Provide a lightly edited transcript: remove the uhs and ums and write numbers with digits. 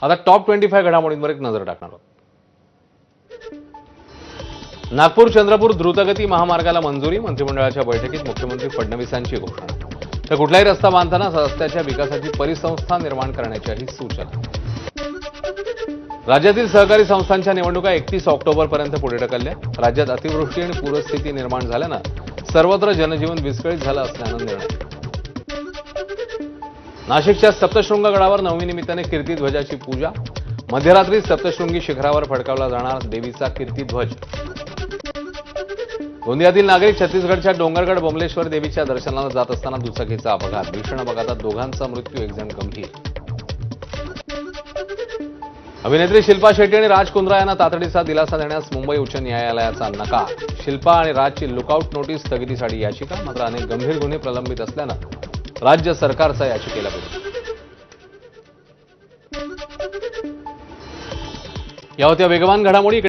आता टॉप 25 घडामोडींवर एक नजर टाकणार आहोत. नागपूर चंद्रपूर द्रुतगती महामार्गाला मंजुरी. मंत्रिमंडळाच्या बैठकीत मुख्यमंत्री फडणवीसांची घोषणा. तर कुठलाही रस्ता बांधताना रस्त्याच्या विकासाची परिसंस्था निर्माण करण्याच्याही सूचना. राज्यातील सहकारी संस्थांच्या निवडणुका 31 ऑक्टोबरपर्यंत पुढे ढकलल्या. राज्यात अतिवृष्टी आणि पूरस्थिती निर्माण झाल्यानं सर्वत्र जनजीवन विस्कळीत झालं असल्यानं निर्णय. नाशिकच्या सप्तशृंग गडावर नवमीनिमित्ताने कीर्तिध्वजाची पूजा. मध्यरात्री सप्तशृंगी शिखरावर फडकावला जाणार देवीचा कीर्तिध्वज. गोंदियातील नागरिक छत्तीसगडच्या डोंगरगड बोमलेश्वर देवीच्या दर्शनाला जात असताना दुचाकीचा अपघात. भीषण अपघातात दोघांचा मृत्यू, एक जण गंभीर. अभिनेत्री शिल्पा शेट्टी आणि राज कुंद्रा यांना तातडीचा दिलासा देण्यास मुंबई उच्च न्यायालयाचा नकार. शिल्पा आणि राजची लुकआउट नोटीस स्थगितीसाठी याचिका. मात्र अनेक गंभीर गुन्हे प्रलंबित असल्यानं राज्य सरकारचा याचिकेला विरोध. या होत्या वेगवान घडामोडी.